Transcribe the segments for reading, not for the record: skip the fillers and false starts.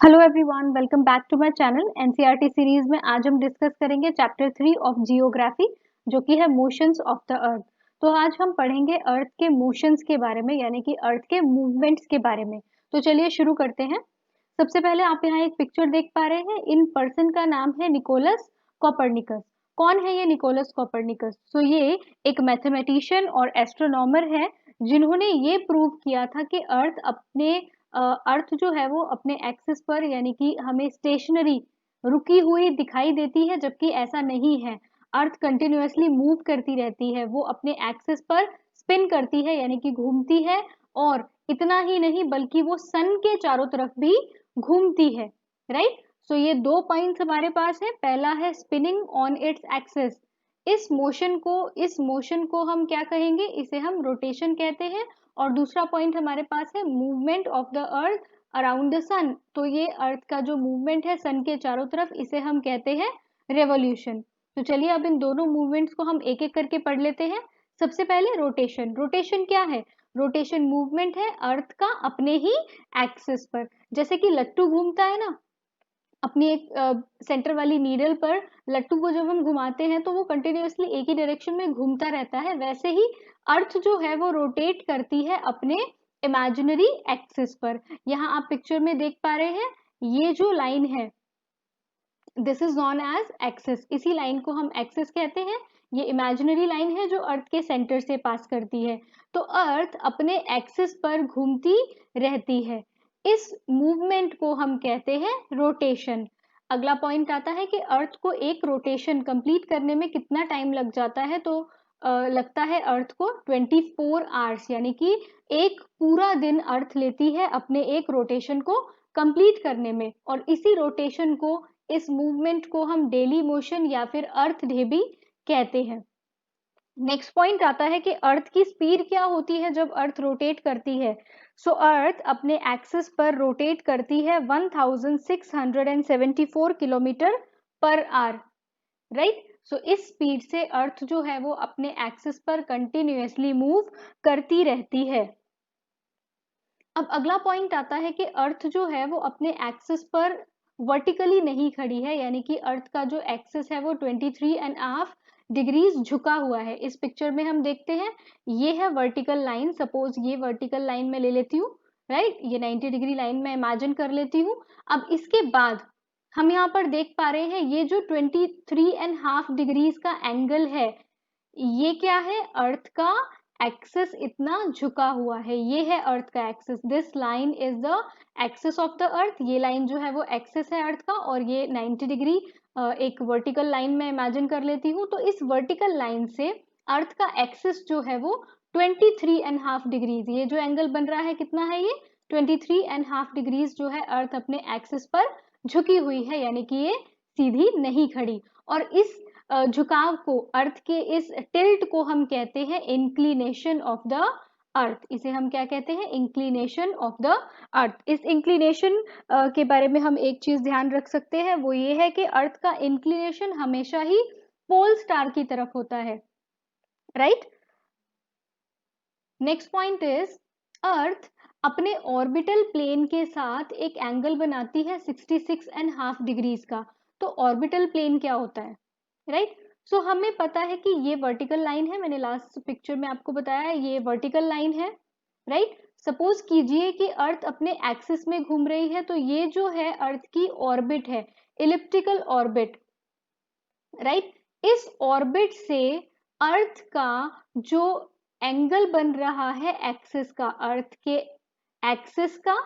Hello everyone, welcome back to my channel. NCERT series में आज हम डिस्कस करेंगे चैप्टर 3 ऑफ जियोग्राफी, जो कि है मोशंस ऑफ द अर्थ। तो आज हम पढ़ेंगे अर्थ के मोशंस के बारे में, यानी कि अर्थ के मूवमेंट्स के बारे में। तो चलिए शुरू करते हैं। सबसे पहले आप यहाँ एक पिक्चर देख पा रहे हैं। इन पर्सन का नाम है निकोलस कॉपरनिकस। कौन है ये निकोलस कॉपरनिकस? तो ये एक मैथमेटिशियन और एस्ट्रोनॉमर है, जिन्होंने ये प्रूव किया था कि अर्थ जो है वो अपने एक्सिस पर, यानी कि हमें स्टेशनरी रुकी हुई दिखाई देती है, जबकि ऐसा नहीं है। अर्थ कंटिन्यूअसली मूव करती रहती है, वो अपने एक्सिस पर स्पिन करती है, यानी कि घूमती है। और इतना ही नहीं, बल्कि वो सन के चारों तरफ भी घूमती है। राइट। सो ये दो पॉइंट्स हमारे पास है। पहला है स्पिनिंग ऑन इट्स एक्सिस। इस मोशन को हम क्या कहेंगे? इसे हम रोटेशन कहते हैं। और दूसरा पॉइंट हमारे पास है movement of the earth around the sun. तो ये अर्थ का जो मूवमेंट है सन के चारों तरफ, इसे हम कहते हैं रेवोल्यूशन। तो चलिए अब इन दोनों मूवमेंट्स को हम एक एक करके पढ़ लेते हैं। सबसे पहले रोटेशन। रोटेशन क्या है? रोटेशन मूवमेंट है अर्थ का अपने ही एक्सिस पर। जैसे कि लट्टू घूमता है ना अपनी एक सेंटर वाली नीडल पर, लट्टू को जब हम घुमाते हैं तो वो कंटिन्यूअसली एक ही डायरेक्शन में घूमता रहता है। वैसे ही अर्थ जो है वो रोटेट करती है अपने इमेजिनरी एक्सिस पर। यहाँ आप पिक्चर में देख पा रहे हैं, ये जो लाइन है this is known as axis. इसी लाइन को हम एक्सिस कहते हैं। ये इमेजिनरी लाइन है जो अर्थ के सेंटर से पास करती है। तो अर्थ अपने एक्सिस पर घूमती रहती है। इस मूवमेंट को हम कहते हैं रोटेशन। अगला पॉइंट आता है कि अर्थ को एक रोटेशन कंप्लीट करने में कितना टाइम लग जाता है। तो लगता है अर्थ को 24 आवर्स, यानी कि एक पूरा दिन अर्थ लेती है अपने एक रोटेशन को कंप्लीट करने में। और इसी रोटेशन को, इस मूवमेंट को हम डेली मोशन या फिर अर्थ डे भी कहते हैं। नेक्स्ट पॉइंट आता है कि अर्थ की स्पीड क्या होती है जब अर्थ रोटेट करती है। सो अर्थ अपने एक्सिस पर रोटेट करती है 1674 किलोमीटर पर आवर। राइट। सो इस स्पीड से अर्थ जो है वो अपने एक्सिस पर कंटिन्यूअसली मूव करती रहती है। अब अगला पॉइंट आता है कि अर्थ जो है वो अपने एक्सिस पर वर्टिकली नहीं खड़ी है, यानी कि अर्थ का जो एक्सिस है वो 23.5 डिग्रीज झुका हुआ है। इस पिक्चर में हम देखते हैं, ये है वर्टिकल लाइन। सपोज ये वर्टिकल लाइन में ले लेती हूँ। राइट। ये 90 डिग्री लाइन में इमेजिन कर लेती हूँ। अब इसके बाद हम यहाँ पर देख पा रहे हैं, ये जो 23.5 डिग्रीज का एंगल है, ये क्या है? अर्थ का एक्सिस इतना झुका हुआ है, ये है अर्थ का axis. This line is the axis of the अर्थ। ये लाइन जो है वो एक्सिस है अर्थ का, और ये 90 डिग्री एक वर्टिकल लाइन में इमेजिन कर लेती हूँ। तो इस वर्टिकल लाइन से अर्थ का एक्सिस जो है वो 23.5 डिग्रीज, ये जो एंगल बन रहा है कितना है? ये 23.5 डिग्रीज जो है अर्थ अपने एक्सिस पर झुकी हुई है, यानी कि ये सीधी नहीं खड़ी। और इस झुकाव को, अर्थ के इस टिल्ट को हम कहते हैं इंक्लिनेशन ऑफ द अर्थ। इसे हम क्या कहते हैं? इंक्लिनेशन ऑफ द अर्थ। इस इंक्लिनेशन के बारे में हम एक चीज ध्यान रख सकते हैं, वो ये है कि अर्थ का इंक्लिनेशन हमेशा ही पोल स्टार की तरफ होता है। राइट। नेक्स्ट पॉइंट इज, अर्थ अपने ऑर्बिटल प्लेन के साथ एक एंगल बनाती है 66.5 डिग्रीज का। तो ऑर्बिटल प्लेन क्या होता है? राइट। सो हमें पता है कि ये वर्टिकल लाइन है, मैंने लास्ट पिक्चर में आपको बताया ये वर्टिकल लाइन है। राइट। सपोज कीजिए कि अर्थ अपने एक्सिस में घूम रही है, तो ये जो है अर्थ की ऑर्बिट है, इलिप्टिकल ऑर्बिट। राइट। इस ऑर्बिट से अर्थ का जो एंगल बन रहा है एक्सिस का, अर्थ के एक्सिस का,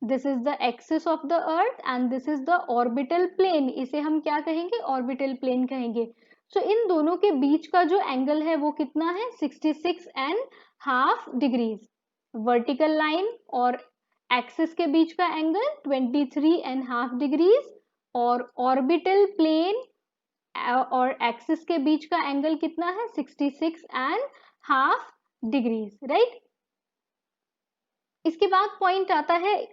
this is the axis of the earth and this is the orbital plane. इसे हम क्या कहेंगे? ऑर्बिटल प्लेन कहेंगे। सो इन दोनों के बीच का जो एंगल है वो कितना है? 66.5 डिग्रीज। वर्टिकल लाइन और एक्सिस के बीच का एंगल 23.5 डिग्रीज, और ऑर्बिटल प्लेन और एक्सिस के बीच का एंगल कितना है? 66.5 डिग्रीज। राइट। इसके बाद पॉइंट आता है,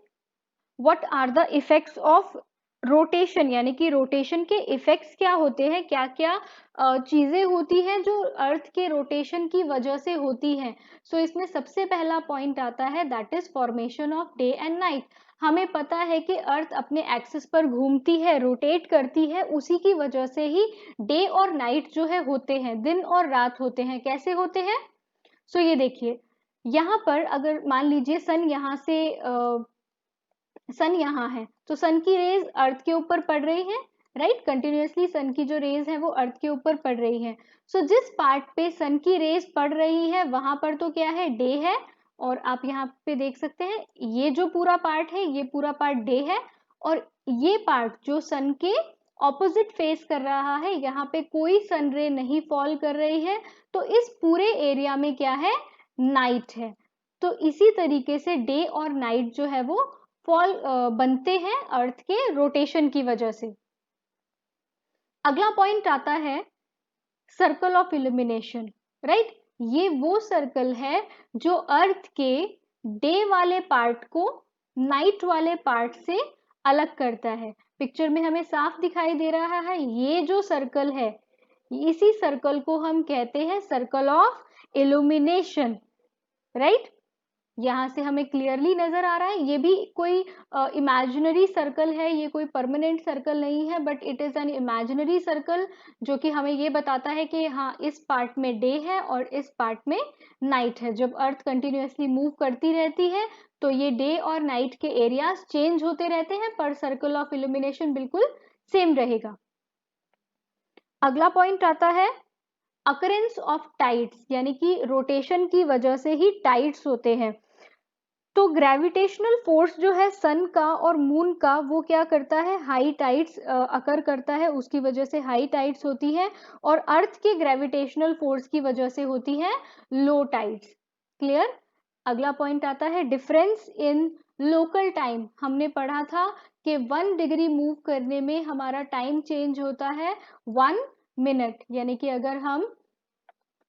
what are the effects of rotation, यानी कि रोटेशन के इफेक्ट्स क्या होते हैं, क्या क्या चीजें होती हैं जो अर्थ के रोटेशन की वजह से होती हैं। सो इसमें सबसे पहला पॉइंट आता है, that is formation of day and night. हमें पता है कि अर्थ अपने एक्सिस पर घूमती है, रोटेट करती है, उसी की वजह से ही डे और नाइट जो है होते हैं, दिन और रात होते हैं। कैसे होते हैं? सो ये देखिए, यहाँ पर अगर मान लीजिए सन यहाँ है, तो सन की रेज अर्थ के ऊपर पड़ रही है, राइट। कंटिन्यूअसली सन की जो रेज है वो अर्थ के ऊपर पड़ रही है। सो जिस पार्ट पे सन की रेज पड़ रही है वहां पर तो क्या है, डे है। और आप यहाँ पे देख सकते हैं ये जो पूरा पार्ट है, ये पूरा पार्ट डे है, और ये पार्ट जो सन के ऑपोजिट फेस कर रहा है, यहाँ पे कोई सन रे नहीं फॉल कर रही है, तो इस पूरे एरिया में क्या है, नाइट है। तो इसी तरीके से डे और नाइट जो है वो फॉल बनते हैं अर्थ के रोटेशन की वजह से। अगला पॉइंट आता है सर्कल ऑफ इल्यूमिनेशन, राइट। ये वो सर्कल है जो अर्थ के डे वाले पार्ट को नाइट वाले पार्ट से अलग करता है। पिक्चर में हमें साफ दिखाई दे रहा है, ये जो सर्कल है, इसी सर्कल को हम कहते हैं सर्कल ऑफ इल्यूमिनेशन, राइट। यहाँ से हमें क्लियरली नजर आ रहा है, ये भी कोई इमेजिनरी सर्कल है, ये कोई परमानेंट सर्कल नहीं है, but it is an imaginary circle जो कि हमें ये बताता है कि हाँ, इस पार्ट में डे है और इस पार्ट में नाइट है। जब अर्थ कंटिन्यूअसली मूव करती रहती है तो ये डे और नाइट के एरियाज चेंज होते रहते हैं, पर सर्कल ऑफ इल्यूमिनेशन बिल्कुल सेम रहेगा। अगला पॉइंट आता है अकरेंस ऑफ टाइड्स, यानी कि रोटेशन की वजह से ही टाइड्स होते हैं। तो ग्रेविटेशनल फोर्स जो है सन का और मून का, वो क्या करता है, हाई टाइड्स अकर करता है, उसकी वजह से हाई टाइड्स होती है, और अर्थ के ग्रेविटेशनल फोर्स की वजह से होती है लो टाइड्स। क्लियर। अगला पॉइंट आता है डिफरेंस इन लोकल टाइम। हमने पढ़ा था कि 1 डिग्री मूव करने में हमारा टाइम चेंज होता है 1 मिनट, यानी कि अगर हम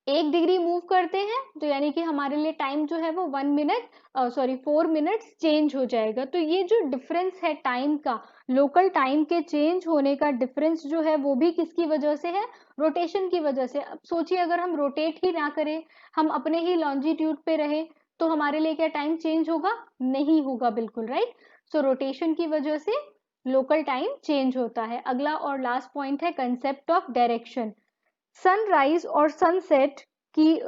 1 डिग्री मूव करते हैं तो यानी कि हमारे लिए टाइम जो है वो 4 मिनट्स चेंज हो जाएगा। तो ये जो डिफरेंस है टाइम का, लोकल टाइम के चेंज होने का डिफरेंस जो है वो भी किसकी वजह से है, रोटेशन की वजह से। अब सोचिए अगर हम रोटेट ही ना करें, हम अपने ही लॉन्जिट्यूड पे रहे, तो हमारे लिए क्या टाइम चेंज होगा, नहीं होगा बिल्कुल, राइट। सो रोटेशन की वजह से लोकल टाइम चेंज होता है। अगला और लास्ट पॉइंट है कंसेप्ट ऑफ डायरेक्शन। सनराइज और सनसेट की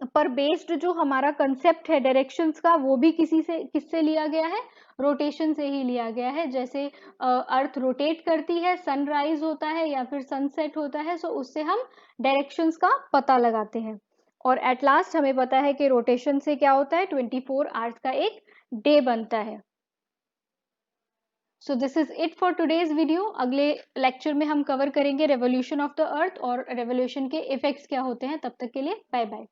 पर बेस्ड जो हमारा कंसेप्ट है डायरेक्शंस का, वो भी किससे लिया गया है, रोटेशन से ही लिया गया है। जैसे अर्थ रोटेट करती है, सनराइज होता है या फिर सनसेट होता है, सो उससे हम डायरेक्शंस का पता लगाते हैं। और एट लास्ट हमें पता है कि रोटेशन से क्या होता है, 24 आवर्स का एक डे बनता है। So this is it for today's video. अगले लेक्चर में हम कवर करेंगे रेवोल्यूशन ऑफ द अर्थ और रेवोल्यूशन के इफेक्ट्स क्या होते हैं। तब तक के लिए बाय बाय।